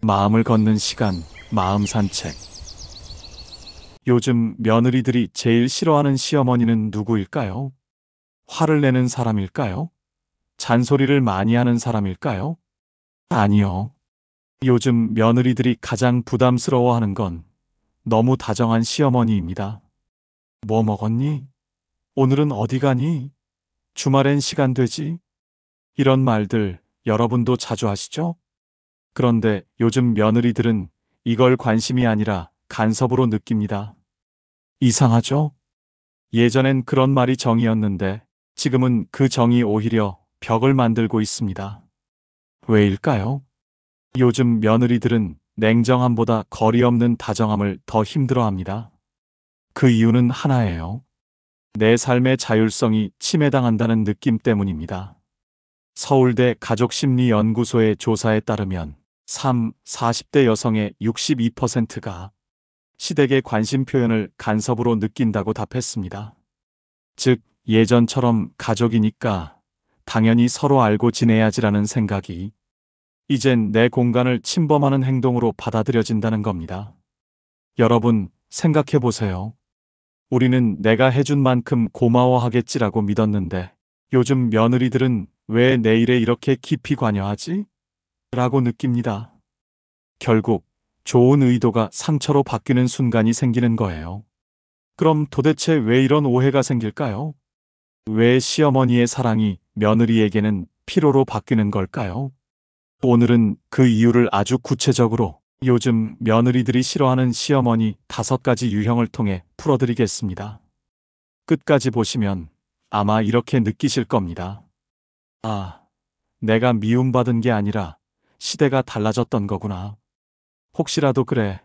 마음을 걷는 시간, 마음 산책. 요즘 며느리들이 제일 싫어하는 시어머니는 누구일까요? 화를 내는 사람일까요? 잔소리를 많이 하는 사람일까요? 아니요. 요즘 며느리들이 가장 부담스러워하는 건 너무 다정한 시어머니입니다. 뭐 먹었니? 오늘은 어디 가니? 주말엔 시간 되지? 이런 말들 여러분도 자주 하시죠? 그런데 요즘 며느리들은 이걸 관심이 아니라 간섭으로 느낍니다. 이상하죠? 예전엔 그런 말이 정이었는데 지금은 그 정이 오히려 벽을 만들고 있습니다. 왜일까요? 요즘 며느리들은 냉정함보다 거리 없는 다정함을 더 힘들어합니다. 그 이유는 하나예요. 내 삶의 자율성이 침해당한다는 느낌 때문입니다. 서울대 가족심리연구소의 조사에 따르면 40대 여성의 62%가 시댁의 관심 표현을 간섭으로 느낀다고 답했습니다. 즉, 예전처럼 가족이니까 당연히 서로 알고 지내야지라는 생각이 이젠 내 공간을 침범하는 행동으로 받아들여진다는 겁니다. 여러분, 생각해 보세요. 우리는 내가 해준 만큼 고마워하겠지라고 믿었는데 요즘 며느리들은 왜 내 일에 이렇게 깊이 관여하지? 라고 느낍니다. 결국 좋은 의도가 상처로 바뀌는 순간이 생기는 거예요. 그럼 도대체 왜 이런 오해가 생길까요? 왜 시어머니의 사랑이 며느리에게는 피로로 바뀌는 걸까요? 오늘은 그 이유를 아주 구체적으로 요즘 며느리들이 싫어하는 시어머니 5가지 유형을 통해 풀어드리겠습니다. 끝까지 보시면 아마 이렇게 느끼실 겁니다. 아, 내가 미움받은 게 아니라 시대가 달라졌던 거구나. 혹시라도 그래,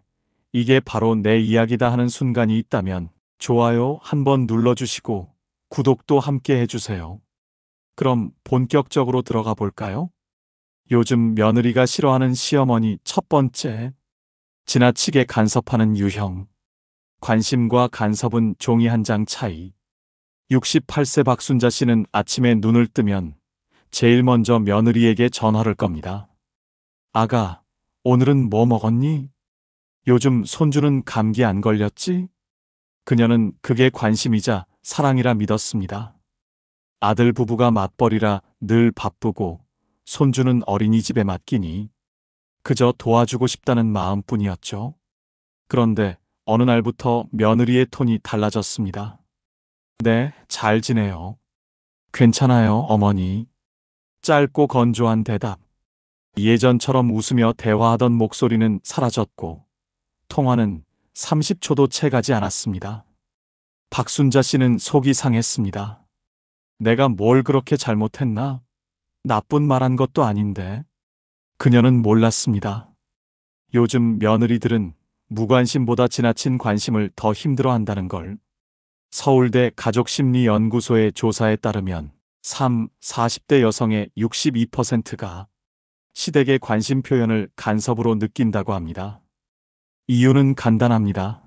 이게 바로 내 이야기다 하는 순간이 있다면 좋아요 한번 눌러주시고 구독도 함께 해주세요. 그럼 본격적으로 들어가 볼까요? 요즘 며느리가 싫어하는 시어머니 첫 번째, 지나치게 간섭하는 유형. 관심과 간섭은 종이 한 장 차이. 68세 박순자 씨는 아침에 눈을 뜨면 제일 먼저 며느리에게 전화를 겁니다. 아가, 오늘은 뭐 먹었니? 요즘 손주는 감기 안 걸렸지? 그녀는 그게 관심이자 사랑이라 믿었습니다. 아들 부부가 맞벌이라 늘 바쁘고 손주는 어린이집에 맡기니 그저 도와주고 싶다는 마음뿐이었죠. 그런데 어느 날부터 며느리의 톤이 달라졌습니다. 네, 잘 지내요. 괜찮아요, 어머니. 짧고 건조한 대답. 예전처럼 웃으며 대화하던 목소리는 사라졌고 통화는 30초도 채 가지 않았습니다. 박순자 씨는 속이 상했습니다. 내가 뭘 그렇게 잘못했나? 나쁜 말 한 것도 아닌데. 그녀는 몰랐습니다. 요즘 며느리들은 무관심보다 지나친 관심을 더 힘들어한다는 걸. 서울대 가족심리연구소의 조사에 따르면 40대 여성의 62%가 시댁의 관심 표현을 간섭으로 느낀다고 합니다. 이유는 간단합니다.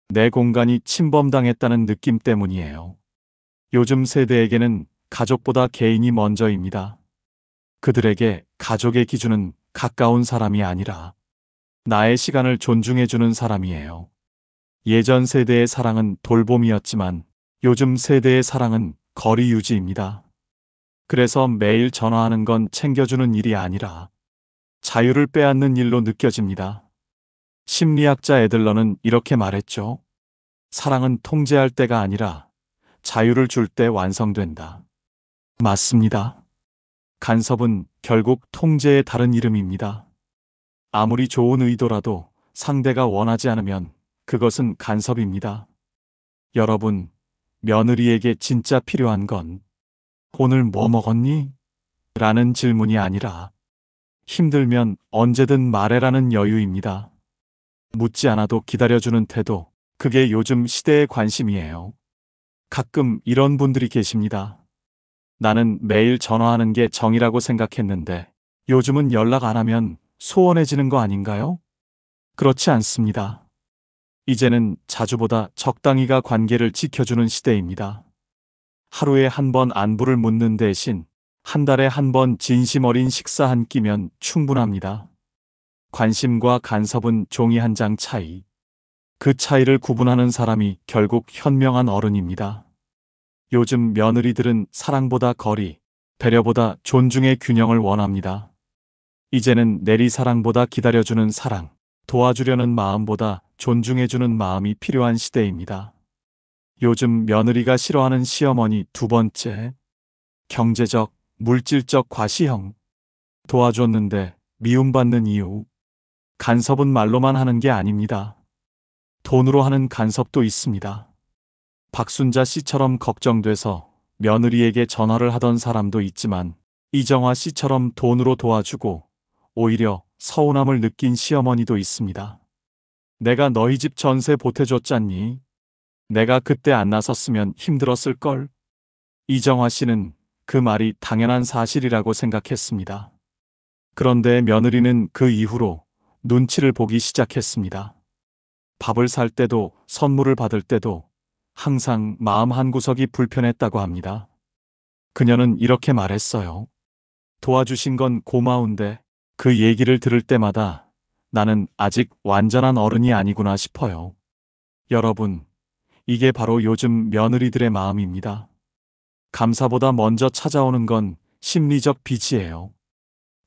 내 공간이 침범당했다는 느낌 때문이에요. 요즘 세대에게는 가족보다 개인이 먼저입니다. 그들에게 가족의 기준은 가까운 사람이 아니라 나의 시간을 존중해주는 사람이에요. 예전 세대의 사랑은 돌봄이었지만 요즘 세대의 사랑은 거리 유지입니다. 그래서 매일 전화하는 건 챙겨주는 일이 아니라 자유를 빼앗는 일로 느껴집니다. 심리학자 애들러는 이렇게 말했죠. 사랑은 통제할 때가 아니라 자유를 줄 때 완성된다. 맞습니다. 간섭은 결국 통제의 다른 이름입니다. 아무리 좋은 의도라도 상대가 원하지 않으면 그것은 간섭입니다. 여러분, 며느리에게 진짜 필요한 건 오늘 뭐 먹었니? 라는 질문이 아니라 힘들면 언제든 말해라는 여유입니다. 묻지 않아도 기다려주는 태도, 그게 요즘 시대의 관심이에요. 가끔 이런 분들이 계십니다. 나는 매일 전화하는 게 정이라고 생각했는데 요즘은 연락 안 하면 소원해지는 거 아닌가요? 그렇지 않습니다. 이제는 자주보다 적당히가 관계를 지켜주는 시대입니다. 하루에 한 번 안부를 묻는 대신 한 달에 한 번 진심 어린 식사 한 끼면 충분합니다. 관심과 간섭은 종이 한 장 차이. 그 차이를 구분하는 사람이 결국 현명한 어른입니다. 요즘 며느리들은 사랑보다 거리, 배려보다 존중의 균형을 원합니다. 이제는 내리사랑보다 기다려주는 사랑, 도와주려는 마음보다 존중해주는 마음이 필요한 시대입니다. 요즘 며느리가 싫어하는 시어머니 두 번째, 경제적, 물질적 과시형. 도와줬는데 미움받는 이유. 간섭은 말로만 하는 게 아닙니다. 돈으로 하는 간섭도 있습니다. 박순자 씨처럼 걱정돼서 며느리에게 전화를 하던 사람도 있지만 이정화 씨처럼 돈으로 도와주고 오히려 서운함을 느낀 시어머니도 있습니다. 내가 너희 집 전세 보태줬잖니. 내가 그때 안 나섰으면 힘들었을걸. 이정화 씨는 그 말이 당연한 사실이라고 생각했습니다. 그런데 며느리는 그 이후로 눈치를 보기 시작했습니다. 밥을 살 때도 선물을 받을 때도 항상 마음 한구석이 불편했다고 합니다. 그녀는 이렇게 말했어요. 도와주신 건 고마운데 그 얘기를 들을 때마다 나는 아직 완전한 어른이 아니구나 싶어요. 여러분, 이게 바로 요즘 며느리들의 마음입니다. 감사보다 먼저 찾아오는 건 심리적 빚이에요.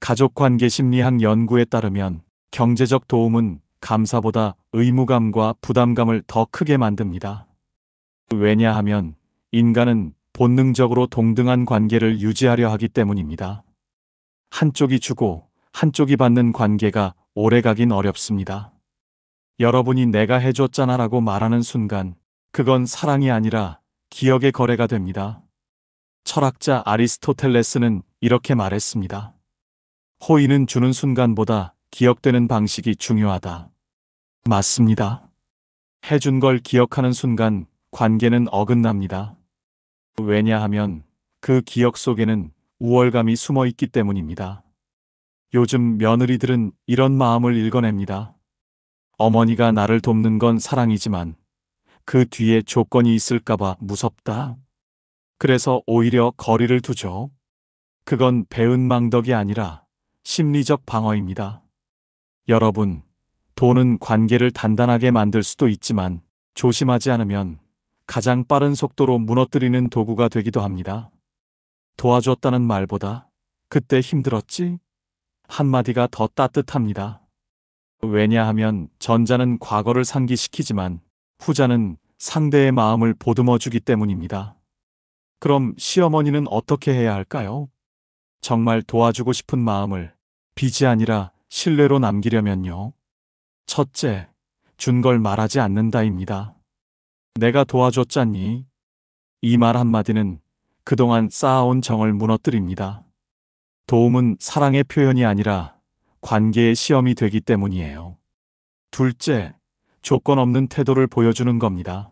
가족관계 심리학 연구에 따르면 경제적 도움은 감사보다 의무감과 부담감을 더 크게 만듭니다. 왜냐하면 인간은 본능적으로 동등한 관계를 유지하려 하기 때문입니다. 한쪽이 주고 한쪽이 받는 관계가 오래가긴 어렵습니다. 여러분이 내가 해줬잖아 라고 말하는 순간 그건 사랑이 아니라 기억의 거래가 됩니다. 철학자 아리스토텔레스는 이렇게 말했습니다. 호의는 주는 순간보다 기억되는 방식이 중요하다. 맞습니다. 해준 걸 기억하는 순간 관계는 어긋납니다. 왜냐하면 그 기억 속에는 우월감이 숨어 있기 때문입니다. 요즘 며느리들은 이런 마음을 읽어냅니다. 어머니가 나를 돕는 건 사랑이지만 그 뒤에 조건이 있을까봐 무섭다. 그래서 오히려 거리를 두죠. 그건 배은망덕이 아니라 심리적 방어입니다. 여러분, 돈은 관계를 단단하게 만들 수도 있지만 조심하지 않으면 가장 빠른 속도로 무너뜨리는 도구가 되기도 합니다. 도와줬다는 말보다 그때 힘들었지? 한마디가 더 따뜻합니다. 왜냐하면 전자는 과거를 상기시키지만 후자는 상대의 마음을 보듬어 주기 때문입니다. 그럼 시어머니는 어떻게 해야 할까요? 정말 도와주고 싶은 마음을 빚이 아니라 신뢰로 남기려면요. 첫째, 준 걸 말하지 않는다입니다. 내가 도와줬잖니. 이 말 한마디는 그동안 쌓아온 정을 무너뜨립니다. 도움은 사랑의 표현이 아니라 관계의 시험이 되기 때문이에요. 둘째, 조건 없는 태도를 보여주는 겁니다.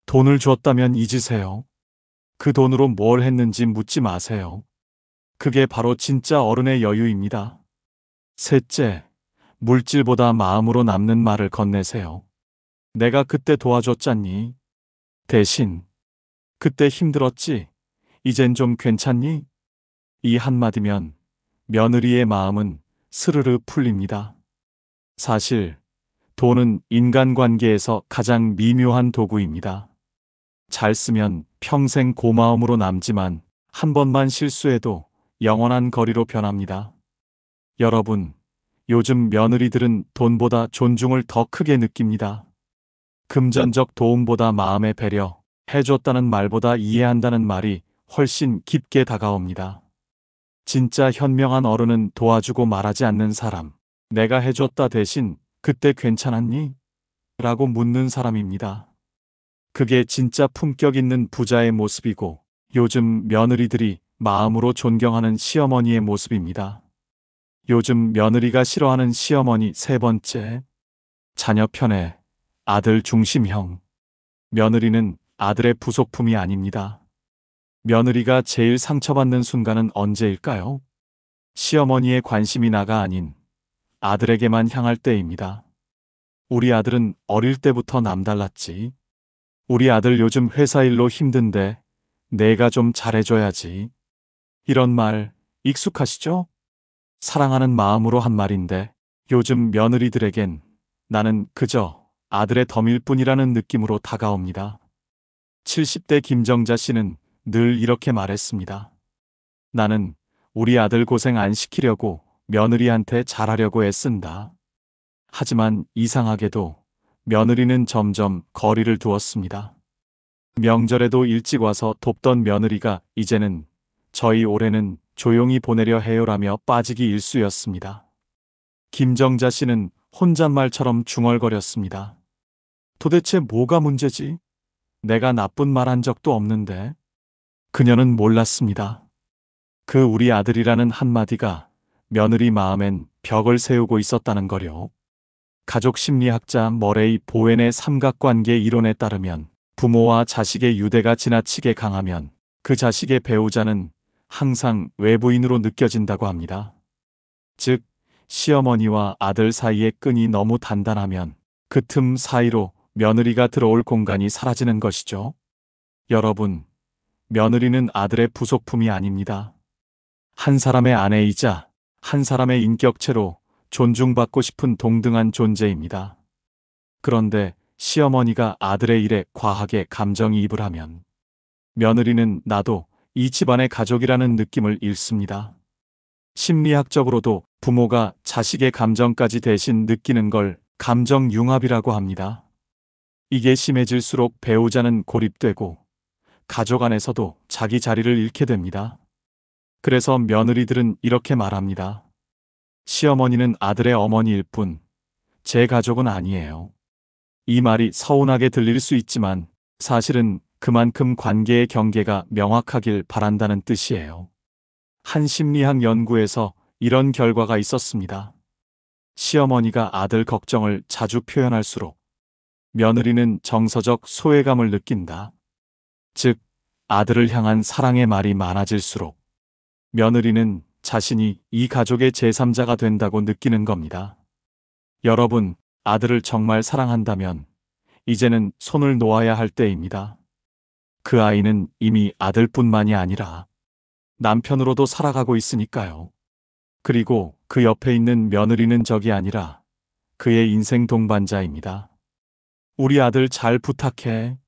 돈을 줬다면 잊으세요. 그 돈으로 뭘 했는지 묻지 마세요. 그게 바로 진짜 어른의 여유입니다. 셋째, 물질보다 마음으로 남는 말을 건네세요. 내가 그때 도와줬잖니. 대신, 그때 힘들었지. 이젠 좀 괜찮니? 이 한마디면 며느리의 마음은 스르르 풀립니다. 사실 돈은 인간관계에서 가장 미묘한 도구입니다. 잘 쓰면 평생 고마움으로 남지만 한 번만 실수해도 영원한 거리로 변합니다. 여러분, 요즘 며느리들은 돈보다 존중을 더 크게 느낍니다. 금전적 도움보다 마음의 배려, 해줬다는 말보다 이해한다는 말이 훨씬 깊게 다가옵니다. 진짜 현명한 어른은 도와주고 말하지 않는 사람, 내가 해줬다 대신 그때 괜찮았니? 라고 묻는 사람입니다. 그게 진짜 품격 있는 부자의 모습이고 요즘 며느리들이 마음으로 존경하는 시어머니의 모습입니다. 요즘 며느리가 싫어하는 시어머니 세 번째, 자녀 편애, 아들 중심형. 며느리는 아들의 부속품이 아닙니다. 며느리가 제일 상처받는 순간은 언제일까요? 시어머니의 관심이 나가 아닌 아들에게만 향할 때입니다. 우리 아들은 어릴 때부터 남달랐지. 우리 아들 요즘 회사 일로 힘든데 내가 좀 잘해줘야지. 이런 말 익숙하시죠? 사랑하는 마음으로 한 말인데 요즘 며느리들에겐 나는 그저 아들의 덤일 뿐이라는 느낌으로 다가옵니다. 70대 김정자 씨는 늘 이렇게 말했습니다. 나는 우리 아들 고생 안 시키려고 며느리한테 잘하려고 애쓴다. 하지만 이상하게도 며느리는 점점 거리를 두었습니다. 명절에도 일찍 와서 돕던 며느리가 이제는 저희 올해는 조용히 보내려 해요라며 빠지기 일쑤였습니다. 김정자 씨는 혼잣말처럼 중얼거렸습니다. 도대체 뭐가 문제지? 내가 나쁜 말 한 적도 없는데. 그녀는 몰랐습니다. 그 우리 아들이라는 한마디가 며느리 마음엔 벽을 세우고 있었다는 거요. 가족 심리학자 머레이 보웬의 삼각관계 이론에 따르면 부모와 자식의 유대가 지나치게 강하면 그 자식의 배우자는 항상 외부인으로 느껴진다고 합니다. 즉, 시어머니와 아들 사이의 끈이 너무 단단하면 그 틈 사이로 며느리가 들어올 공간이 사라지는 것이죠. 여러분, 며느리는 아들의 부속품이 아닙니다. 한 사람의 아내이자 한 사람의 인격체로 존중받고 싶은 동등한 존재입니다. 그런데 시어머니가 아들의 일에 과하게 감정이입을 하면 며느리는 나도 이 집안의 가족이라는 느낌을 잃습니다. 심리학적으로도 부모가 자식의 감정까지 대신 느끼는 걸 감정융합이라고 합니다. 이게 심해질수록 배우자는 고립되고 가족 안에서도 자기 자리를 잃게 됩니다. 그래서 며느리들은 이렇게 말합니다. 시어머니는 아들의 어머니일 뿐, 제 가족은 아니에요. 이 말이 서운하게 들릴 수 있지만 사실은 그만큼 관계의 경계가 명확하길 바란다는 뜻이에요. 한 심리학 연구에서 이런 결과가 있었습니다. 시어머니가 아들 걱정을 자주 표현할수록 며느리는 정서적 소외감을 느낀다. 즉, 아들을 향한 사랑의 말이 많아질수록 며느리는 자신이 이 가족의 제3자가 된다고 느끼는 겁니다. 여러분, 아들을 정말 사랑한다면 이제는 손을 놓아야 할 때입니다. 그 아이는 이미 아들뿐만이 아니라 남편으로도 살아가고 있으니까요. 그리고 그 옆에 있는 며느리는 적이 아니라 그의 인생 동반자입니다. 우리 아들 잘 부탁해.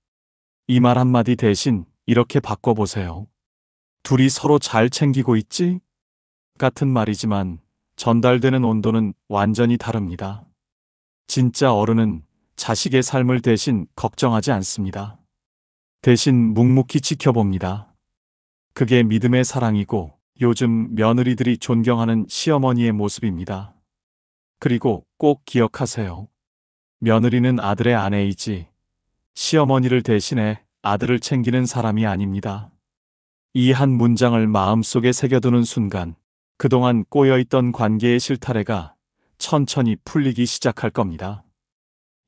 이 말 한마디 대신 이렇게 바꿔보세요. 둘이 서로 잘 챙기고 있지? 같은 말이지만 전달되는 온도는 완전히 다릅니다. 진짜 어른은 자식의 삶을 대신 걱정하지 않습니다. 대신 묵묵히 지켜봅니다. 그게 믿음의 사랑이고 요즘 며느리들이 존경하는 시어머니의 모습입니다. 그리고 꼭 기억하세요. 며느리는 아들의 아내이지 시어머니를 대신해 아들을 챙기는 사람이 아닙니다. 이 한 문장을 마음속에 새겨두는 순간 그동안 꼬여있던 관계의 실타래가 천천히 풀리기 시작할 겁니다.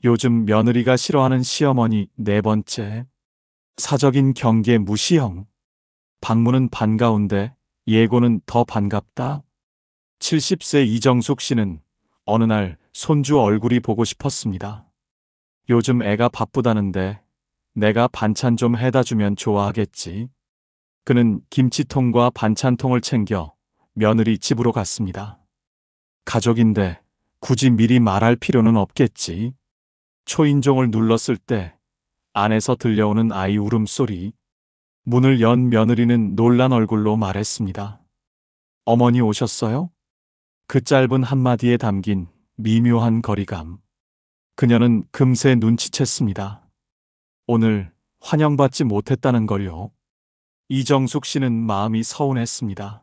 요즘 며느리가 싫어하는 시어머니 네 번째, 사적인 경계 무시형. 방문은 반가운데 예고는 더 반갑다. 70세 이정숙 씨는 어느 날 손주 얼굴이 보고 싶었습니다. 요즘 애가 바쁘다는데 내가 반찬 좀 해다 주면 좋아하겠지. 그는 김치통과 반찬통을 챙겨 며느리 집으로 갔습니다. 가족인데 굳이 미리 말할 필요는 없겠지. 초인종을 눌렀을 때 안에서 들려오는 아이 울음소리. 문을 연 며느리는 놀란 얼굴로 말했습니다. 어머니 오셨어요? 그 짧은 한마디에 담긴 미묘한 거리감. 그녀는 금세 눈치챘습니다. 오늘 환영받지 못했다는 걸요. 이정숙 씨는 마음이 서운했습니다.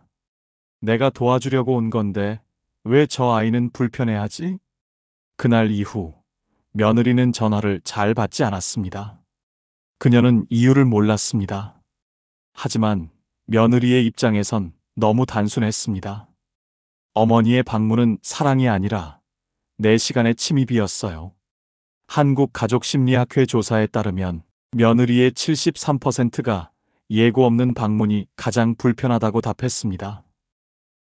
내가 도와주려고 온 건데 왜 저 아이는 불편해하지? 그날 이후 며느리는 전화를 잘 받지 않았습니다. 그녀는 이유를 몰랐습니다. 하지만 며느리의 입장에선 너무 단순했습니다. 어머니의 방문은 사랑이 아니라 내 시간의 침입이었어요. 한국가족심리학회 조사에 따르면 며느리의 73%가 예고 없는 방문이 가장 불편하다고 답했습니다.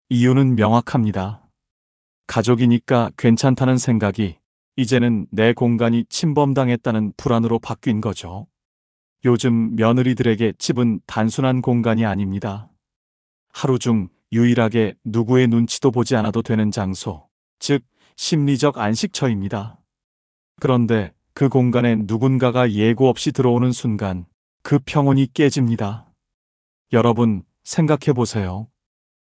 이유는 명확합니다. 가족이니까 괜찮다는 생각이 이제는 내 공간이 침범당했다는 불안으로 바뀐 거죠. 요즘 며느리들에게 집은 단순한 공간이 아닙니다. 하루 중 유일하게 누구의 눈치도 보지 않아도 되는 장소, 즉 심리적 안식처입니다. 그런데 그 공간에 누군가가 예고 없이 들어오는 순간 그 평온이 깨집니다. 여러분, 생각해 보세요.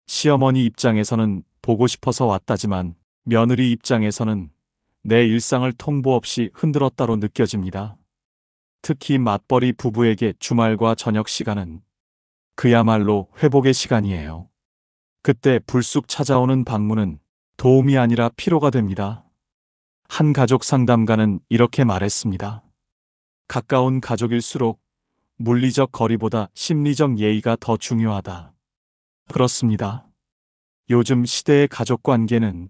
시어머니 입장에서는 보고 싶어서 왔다지만 며느리 입장에서는 내 일상을 통보 없이 흔들었다로 느껴집니다. 특히 맞벌이 부부에게 주말과 저녁 시간은 그야말로 회복의 시간이에요. 그때 불쑥 찾아오는 방문은 도움이 아니라 피로가 됩니다. 한 가족 상담가는 이렇게 말했습니다. 가까운 가족일수록 물리적 거리보다 심리적 예의가 더 중요하다. 그렇습니다. 요즘 시대의 가족 관계는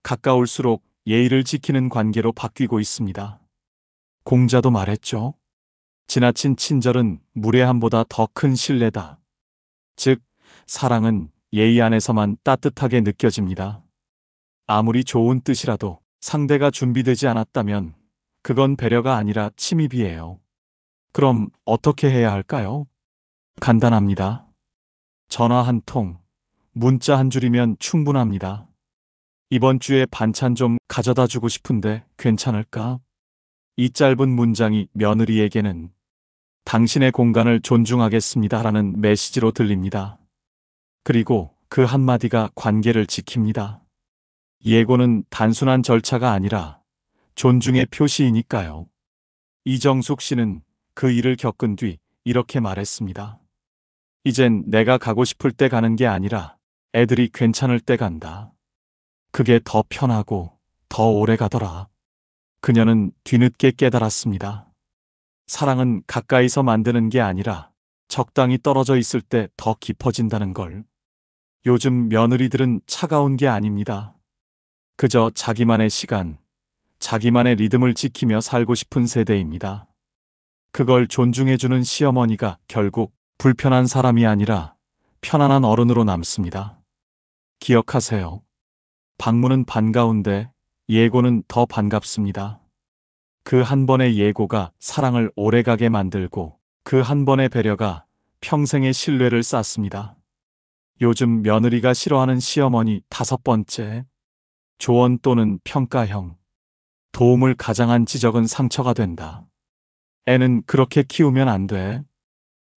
가까울수록 예의를 지키는 관계로 바뀌고 있습니다. 공자도 말했죠. 지나친 친절은 무례함보다 더 큰 신뢰다. 즉, 사랑은 예의 안에서만 따뜻하게 느껴집니다. 아무리 좋은 뜻이라도 상대가 준비되지 않았다면 그건 배려가 아니라 침입이에요. 그럼 어떻게 해야 할까요? 간단합니다. 전화 한 통, 문자 한 줄이면 충분합니다. 이번 주에 반찬 좀 가져다 주고 싶은데 괜찮을까? 이 짧은 문장이 며느리에게는 당신의 공간을 존중하겠습니다라는 메시지로 들립니다. 그리고 그 한마디가 관계를 지킵니다. 예고는 단순한 절차가 아니라 존중의 표시이니까요. 이정숙 씨는 그 일을 겪은 뒤 이렇게 말했습니다. 이젠 내가 가고 싶을 때 가는 게 아니라 애들이 괜찮을 때 간다. 그게 더 편하고 더 오래 가더라. 그녀는 뒤늦게 깨달았습니다. 사랑은 가까이서 만드는 게 아니라 적당히 떨어져 있을 때 더 깊어진다는 걸. 요즘 며느리들은 차가운 게 아닙니다. 그저 자기만의 시간, 자기만의 리듬을 지키며 살고 싶은 세대입니다. 그걸 존중해주는 시어머니가 결국 불편한 사람이 아니라 편안한 어른으로 남습니다. 기억하세요. 방문은 반가운데 예고는 더 반갑습니다. 그 한 번의 예고가 사랑을 오래가게 만들고 그 한 번의 배려가 평생의 신뢰를 쌓습니다. 요즘 며느리가 싫어하는 시어머니 5번째. 조언 또는 평가형. 도움을 가장한 지적은 상처가 된다. 애는 그렇게 키우면 안 돼.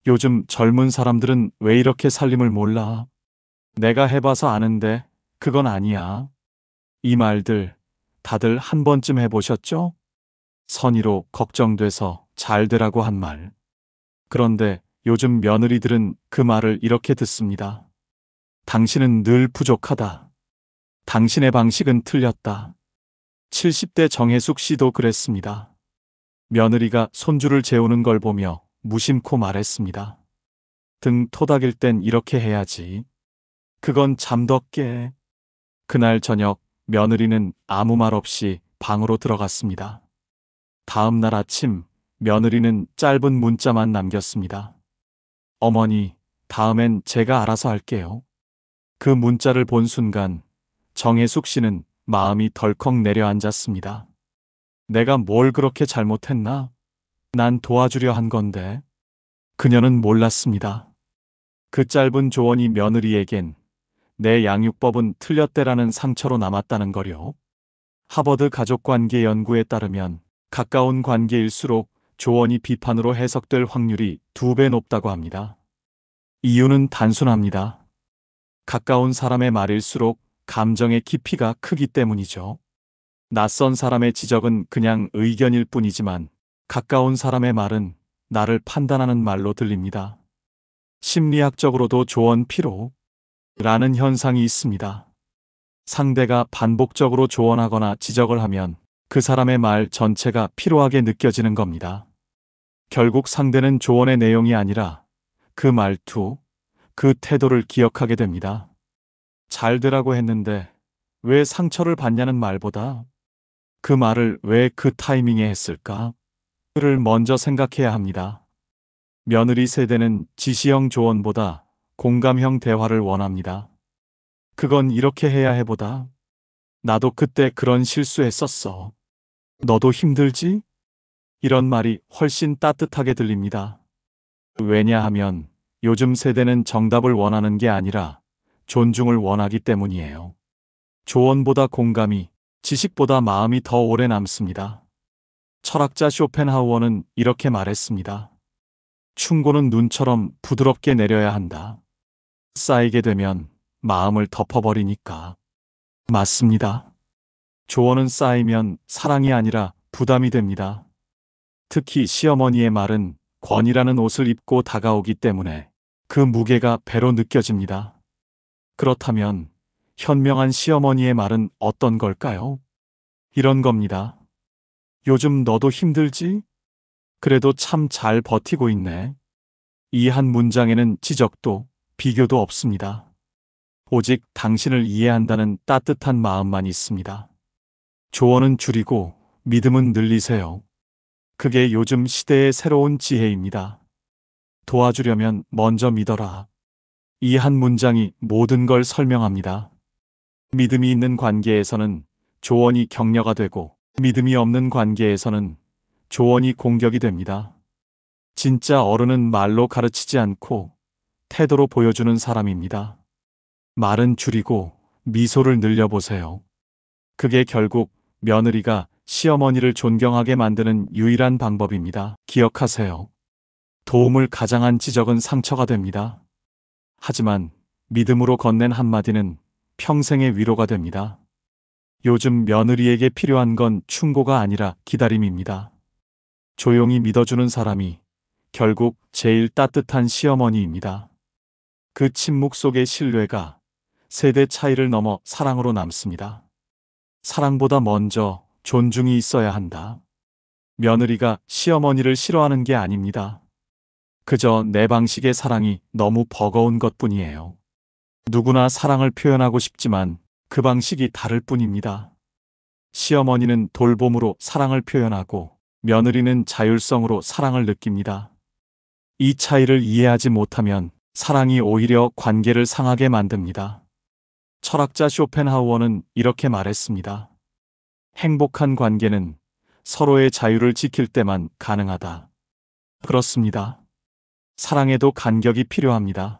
요즘 젊은 사람들은 왜 이렇게 살림을 몰라? 내가 해봐서 아는데 그건 아니야. 이 말들 다들 한 번쯤 해보셨죠? 선의로 걱정돼서 잘 되라고 한 말. 그런데 요즘 며느리들은 그 말을 이렇게 듣습니다. 당신은 늘 부족하다. 당신의 방식은 틀렸다. 70대 정혜숙 씨도 그랬습니다. 며느리가 손주를 재우는 걸 보며 무심코 말했습니다. 등 토닥일 땐 이렇게 해야지. 그건 잠덕게. 그날 저녁 며느리는 아무 말 없이 방으로 들어갔습니다. 다음 날 아침 며느리는 짧은 문자만 남겼습니다. 어머니, 다음엔 제가 알아서 할게요. 그 문자를 본 순간 정혜숙 씨는 마음이 덜컥 내려앉았습니다. 내가 뭘 그렇게 잘못했나? 난 도와주려 한 건데. 그녀는 몰랐습니다. 그 짧은 조언이 며느리에겐 내 양육법은 틀렸대라는 상처로 남았다는 거요. 하버드 가족관계 연구에 따르면 가까운 관계일수록 조언이 비판으로 해석될 확률이 2배 높다고 합니다. 이유는 단순합니다. 가까운 사람의 말일수록 감정의 깊이가 크기 때문이죠. 낯선 사람의 지적은 그냥 의견일 뿐이지만 가까운 사람의 말은 나를 판단하는 말로 들립니다. 심리학적으로도 조언 피로라는 현상이 있습니다. 상대가 반복적으로 조언하거나 지적을 하면 그 사람의 말 전체가 피로하게 느껴지는 겁니다. 결국 상대는 조언의 내용이 아니라 그 말투, 그 태도를 기억하게 됩니다. 잘 되라고 했는데 왜 상처를 받냐는 말보다 그 말을 왜 그 타이밍에 했을까? 를 먼저 생각해야 합니다. 며느리 세대는 지시형 조언보다 공감형 대화를 원합니다. 그건 이렇게 해야 해보다. 나도 그때 그런 실수했었어. 너도 힘들지? 이런 말이 훨씬 따뜻하게 들립니다. 왜냐하면 요즘 세대는 정답을 원하는 게 아니라 존중을 원하기 때문이에요. 조언보다 공감이 지식보다 마음이 더 오래 남습니다. 철학자 쇼펜하우어는 이렇게 말했습니다. 충고는 눈처럼 부드럽게 내려야 한다. 쌓이게 되면 마음을 덮어버리니까. 맞습니다. 조언은 쌓이면 사랑이 아니라 부담이 됩니다. 특히 시어머니의 말은 권이라는 옷을 입고 다가오기 때문에 그 무게가 배로 느껴집니다. 그렇다면 현명한 시어머니의 말은 어떤 걸까요? 이런 겁니다. 요즘 너도 힘들지? 그래도 참 잘 버티고 있네. 이 한 문장에는 지적도 비교도 없습니다. 오직 당신을 이해한다는 따뜻한 마음만 있습니다. 조언은 줄이고 믿음은 늘리세요. 그게 요즘 시대의 새로운 지혜입니다. 도와주려면 먼저 믿어라. 이 한 문장이 모든 걸 설명합니다. 믿음이 있는 관계에서는 조언이 격려가 되고 믿음이 없는 관계에서는 조언이 공격이 됩니다. 진짜 어른은 말로 가르치지 않고 태도로 보여주는 사람입니다. 말은 줄이고 미소를 늘려보세요. 그게 결국 며느리가 시어머니를 존경하게 만드는 유일한 방법입니다. 기억하세요. 도움을 가장한 지적은 상처가 됩니다. 하지만 믿음으로 건넨 한마디는 평생의 위로가 됩니다. 요즘 며느리에게 필요한 건 충고가 아니라 기다림입니다. 조용히 믿어주는 사람이 결국 제일 따뜻한 시어머니입니다. 그 침묵 속의 신뢰가 세대 차이를 넘어 사랑으로 남습니다. 사랑보다 먼저 존중이 있어야 한다. 며느리가 시어머니를 싫어하는 게 아닙니다. 그저 내 방식의 사랑이 너무 버거운 것뿐이에요. 누구나 사랑을 표현하고 싶지만 그 방식이 다를 뿐입니다. 시어머니는 돌봄으로 사랑을 표현하고 며느리는 자율성으로 사랑을 느낍니다. 이 차이를 이해하지 못하면 사랑이 오히려 관계를 상하게 만듭니다. 철학자 쇼펜하우어는 이렇게 말했습니다. 행복한 관계는 서로의 자유를 지킬 때만 가능하다. 그렇습니다. 사랑에도 간격이 필요합니다.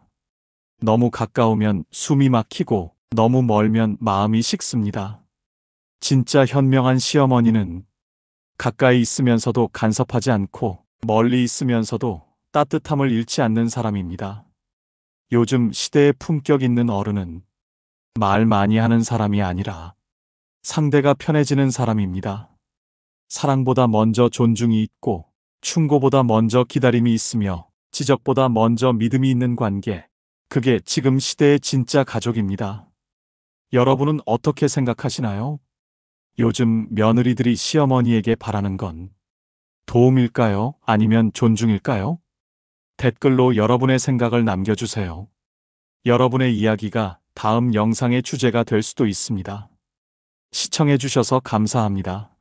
너무 가까우면 숨이 막히고 너무 멀면 마음이 식습니다. 진짜 현명한 시어머니는 가까이 있으면서도 간섭하지 않고 멀리 있으면서도 따뜻함을 잃지 않는 사람입니다. 요즘 시대의 품격 있는 어른은 말 많이 하는 사람이 아니라 상대가 편해지는 사람입니다. 사랑보다 먼저 존중이 있고 충고보다 먼저 기다림이 있으며 지적보다 먼저 믿음이 있는 관계. 그게 지금 시대의 진짜 가족입니다. 여러분은 어떻게 생각하시나요? 요즘 며느리들이 시어머니에게 바라는 건 도움일까요? 아니면 존중일까요? 댓글로 여러분의 생각을 남겨주세요. 여러분의 이야기가 다음 영상의 주제가 될 수도 있습니다. 시청해주셔서 감사합니다.